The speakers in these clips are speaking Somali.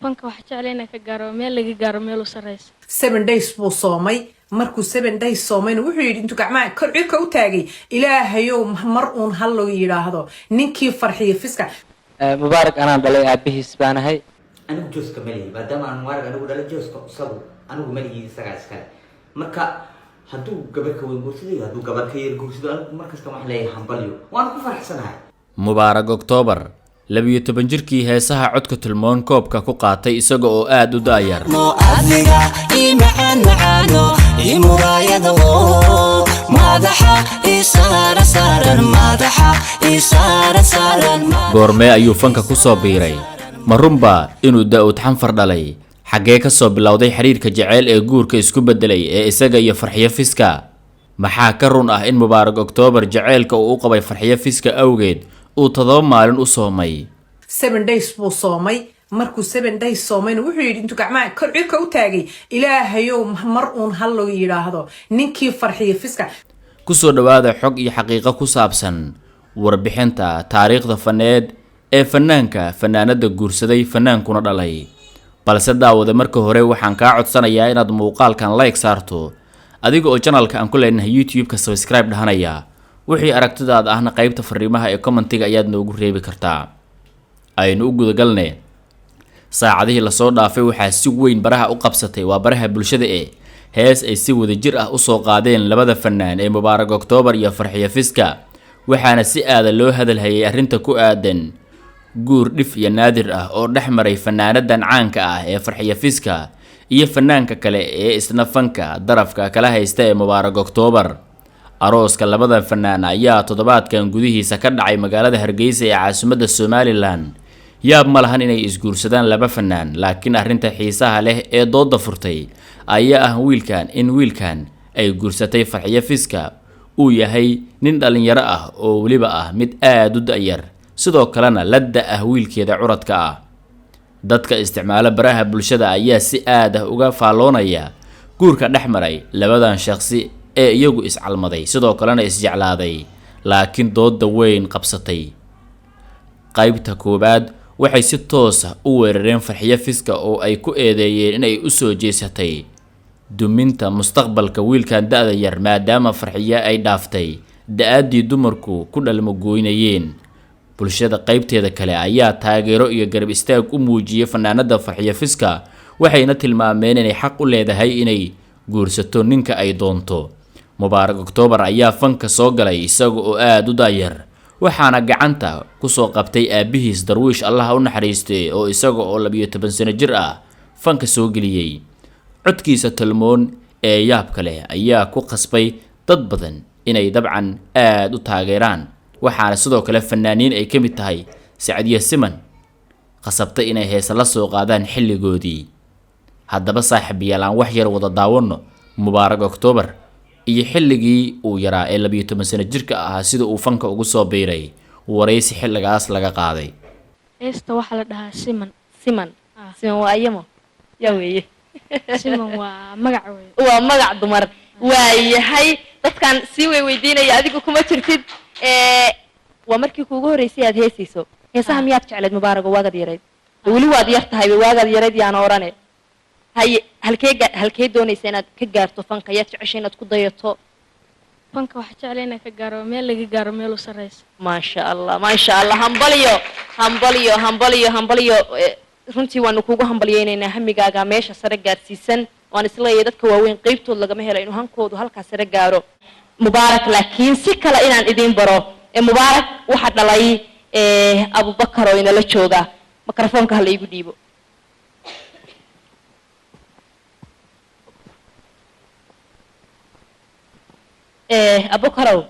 fanka wax jeclayna ka gaaro meel laga gaaro meel u sareysa 7 days buu soomay markuu 7 days soomayna wuxuu yidhi intuu gacmaha korcika u taagay ilaahayow mar uun hal loo yidhaahdo ninkii farxiyo fiska mubaarak anaan dhalay aabihiis baanahay anigu jooska malihi maadaama aan mubaarak anigu dhalay jooska isagu anigu malihi isagaa iskale marka hadduu gabar ka weyn guursaday hadduu gabar ka yar guursado anigu markasta waxaan leeyahay hambalyo waan ku faraxsanahay mubaarak October 12 jirkii heesaha codka tilmoon koobka ku qaatay isaga oo aad u daayar goormee ayuu fanka ku soo biiray marumba inuu Daa'ud Xanfar dhalay xagee ka soo bilowday xiriirka jacayl ee guurka isku bedelay ee isaga iyo Farxiyo Fiska maxaa ka run ah in Mubaarak October jacaylka uu u qabay Farxiyo Fiska awgeed uu 7 maalin u soomay 7 days buu soomay markuu 7 days soomayna wuxuu yidhi intuu gacmaha korcika u taagay ilaahayow mar uun hal loo yidhaahdo ninkii Farxiyo Fiska ku soo dhawaada xog iyo xaqiiqo ku saabsan warbixinta taariikhda faneed ee fanaanada guursaday fanaankuna dhalay balse daawada marka hore waxaan ka codsanayaa inaad muuqaalkan like saarto adiga oo channelka aan ku leenahay YouTube-ka subscribe dhahanaya wixii aragtidaad ahna qaybta fariimaha ee commentiga ayaad noogu reebi kartaa aynu u gudagalnay saacadihii la soo dhaafay waxaa si weyn baraha u qabsatay waa baraha bulshada ee hees ay si wada jir ah u soo qaadeen labada fanaan ee Mubaarak October iyo Farxiyo Fiska waxaana si aad loo hadalhayay arrinta ku aadan guur dhif iyo naadir ah oo dhexmaray fanaanadan caanka ah ee Farxiyo Fiska iyo fanaanka kale ee isna fanka darafka kala haysta ee Mubaarak October arooska labada fanaan ayaa toddobaadkan gudihiisa ka dhacay magaalada Hargeysa ee caasimadda Somaliland yaab ma lahan inay isguursadaan laba fanaan laakiin arrinta xiisaha leh ee dooda furtay ayaa ah wiilkan ay guursatay Farxiyo Fiska uu yahay nin dhalinyaro ah oo waliba ah mid aad u da'yar sidoo kalena la ah wiilkeeda curadka ah dadka isticmaala baraha bulshada ayaa si aad ah uga faaloonaya guurka dhexmaray labadan shakhsi ee iyagu iscalmaday sidoo kalena isjeclaaday laakiin dooda weyn qabsatay qaybta koobaad waxay si toos ah u weerareen Farxiyo Fiska oo ay ku eedeeyeen inay u soo jeesatay duminta mustaqbalka wiilkan da'da yar maadaama Farxiyo ay dhaaftay da'adii dumarku ku dhalmo gooynayeen bulshada qaybteeda kale ayaa taageero iyo garab istaag u muujiyay fanaanada Farxiyo Fiska waxayna tilmaameen inay xaq u leedahay inay guursato ninka ay doonto Mubaarak October ayaa fanka soo galay isaga oo aad u daayar waxaana gacanta ku soo qabtay aabihiis Darwiish Allah u naxariistay oo isaga oo 12 sano jir ah fanka soo galiyay codkiisa tilmoon ee yaab kale ayaa ku qasbay dad badan inay dabcan aad u taageeraan waxaana sidoo kale fanaaniin ay kamid tahay Saacadiya Siman qasabtay inay heesa la soo qaadaan xilligoodii haddaba saaxiibayaal aan wax yar wada daawano Mubaarak October iyo xilligii uu yaraa ee 12 sano jirka ah sida uu fanka ugu soo biiray wareysi xilligaas laga qaaday heesta waxa la dhahaa siman waa ayamo yaa weeye siman waa magac weeye waa magac dumar waayahay dadkan si weydiinaya adigu kuma jirtid waa markii kuugu horeysay aad heesayso heesaha miyaad jecleed Mubaarak waagad yareed wali waad yartahay waagad yareed yaan orane hay halkee doonaysa inaad ka gaarto fanka yaad jeceshay inaad ku dayato fanka wax jeclayna ka gaaro meel laga gaaro meel u sareysa ma sha Allah hambalyo runtii waanu kuugu hambalyeynayna hamigaaga meesha sare gaarsiisan waan isleeyahay dadka waaweyn qaybtood lagama helo inuu hankoodu halkaas sare gaaro Mubaarak laakiin si kale inaan idin baro Mubaarak waxa dhalay Abubakar oo inala jooga mikrofoonka hal igu dhiibo Abubakar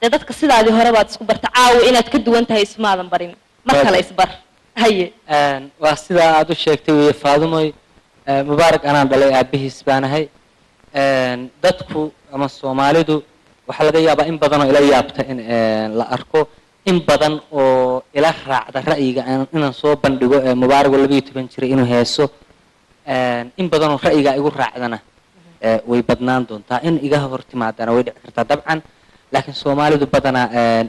dadka sidaadii hore baad isku barta caawo inaad ka duwan tahay ismaadan barin marka la isbar haye waa sida aad u sheegtay way Faadumoy Mubaarak anaan dhalay aabihiis baanahay dadku ama Soomaalidu waxa laga yaabaa in badan oo ila yaabta in la arko in badan oo ila raacda ra'yiga inaan soo bandhigo Mubaarak 12 jir inuu heeso in badan oo ra'yiga igu raacdana way badnaan doontaa in iga hortimaadana way dhici kartaa dabcan laakiin Soomaalidu badana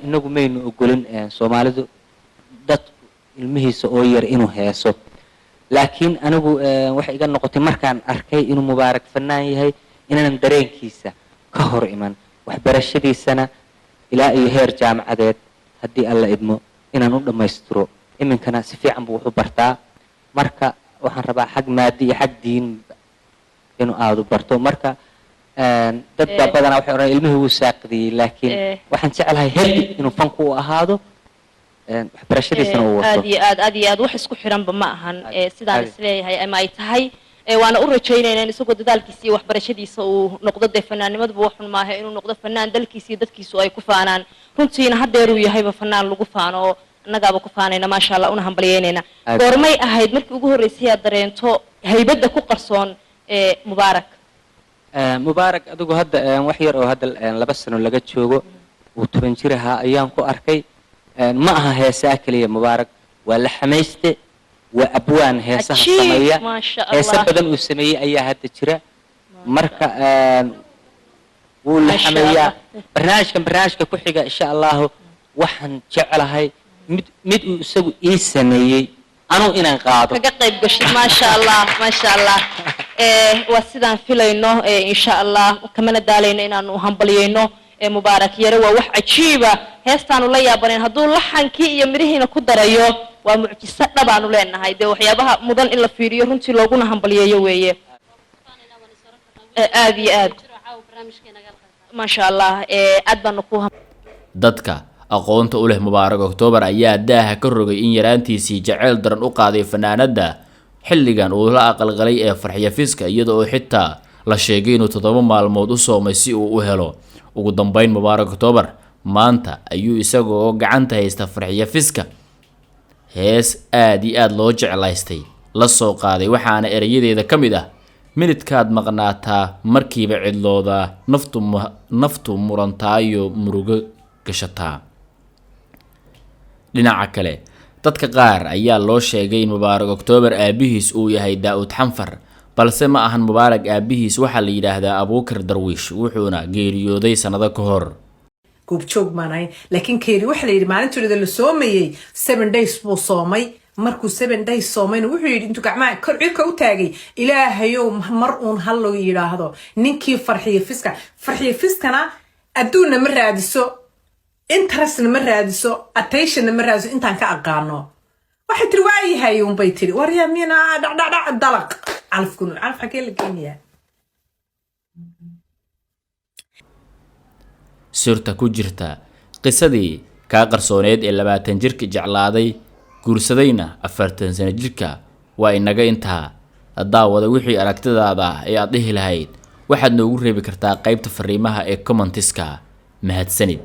inagu maynu ogolin Soomaalidu dad ilmihiisa oo yar inuu heeso laakiin anigu waxay iga noqotay markaan arkay inuu mubaarak fanaan yahay inaanan dareenkiisa ka hor iman waxbarashadiisana ilaa iyo heer jaamacadeed haddii alla idmo inaan u dhammaystiro iminkana si fiican buu wuxu bartaa marka waxaan rabaa xag maadi iyo xag diin inuu aadu barto marka dad baa badanaa waxay odhan ilmihii wuu saaqidiyey laakiin waxaan jeclahay heli inuu fanku u ahaado waxbarashadiisana uu wato aad iyo aad wax isku xiranba ma ahan sidaan isleeyahay ama ay tahay waana u rajaynaynaa in isagoo dadaalkiisa iyo waxbarashadiisa uu noqdo dee fanaanimadba waxun maaha inuu noqdo fanaan dalkiisa iyo dadkiisu ay ku faanaan runtiina haddeer uu yahayba fanaan lagu faano oo annagaaba ku faanayna maasha allah una hambalyeynayna goormay ahayd markii ugu horreysay aad dareento haybadda ku qarsoon mubaarak mubaarak adigu hadda wax yar oo hadda 2 sano laga joogo uu 10 jir ahaa ayaan ku arkay ma aha heesaa kaliya mubaarak waa la xamayste waa abwaan heesaha sameeya heesa badan uu sameeyay ayaa hadda jira marka wuu la xameeyaa barnaamijka ku xiga insha Allah waxaan jecelahay mid uu isagu ii sameeyay anuu inaan qaado kaga qayb gashay ma sha Allah waa sidaan filayno insha Allah kamana daalayno inaan u hambalyeeyno mubaarak yare waa wax cajiiba heestaanu la yaabanayn hadduu laxankii iyo mirihiina ku darayo waa mucjiso dhabaanu leenahay dee waxyaabaha mudan in la fiiriyo runtii looguna hambalyeeyo weeye aad iyo aad ma sha Allah aad baanu ku dadka aqoonta u leh mubaarak October ayaa daaha ka rogay in yaraantiisii jacayl daran u qaaday fanaanada xilligan uu la aqalgalay ee Farxiyo Fiska iyadoo xitaa la sheegay inuu 7 maalmood u soomay si uu u helo ugu dambeyn mubaarak October maanta ayuu isagoo gacanta haysta Farxiyo Fiska hees aad iyo aad loo jeclaystay la soo qaaday waxaana erayadeeda kamid ah minidkaad maqnaataa markiiba cidlooda naftu murantaayo murugo gashataa dhinaca kale dadka qaar ayaa loo sheegay in mubaarak October aabihiis uu yahay Daawud Xanfar balse ma ahan mubaarak aabihiis waxa la yiraahdaa Abuukar Darwiish wuxuuna geeriyooday sanado ka hor goobjoog maanayn laakiin keeri waxa la yiri maalintoodii la soomayay 7 days buu soomay markuu 7 days soomayna wuxuu yiri intuu gacmaha korcika u taagay ilaahayow mar uun hal loo yiraahdo ninkii Farxiyo Fiskana adduuna ma raadiso interestna ma raadiso attentionna ma raadiso intaan ka aqaano waxay tiri waayahay uun bay tiri waryaa miina dhacdhac dalaq alfkun alf xagee la geeyaa surta ku jirta qisadii ka qarsooneed ee 20 jirka jeclaaday guursadayna 40 sano jirka waa inaga intaa daawada wixii aragtidaada ee aad dhihi lahayd waxaad noogu reebi kartaa qaybta fariimaha ee commentiska mahadsanid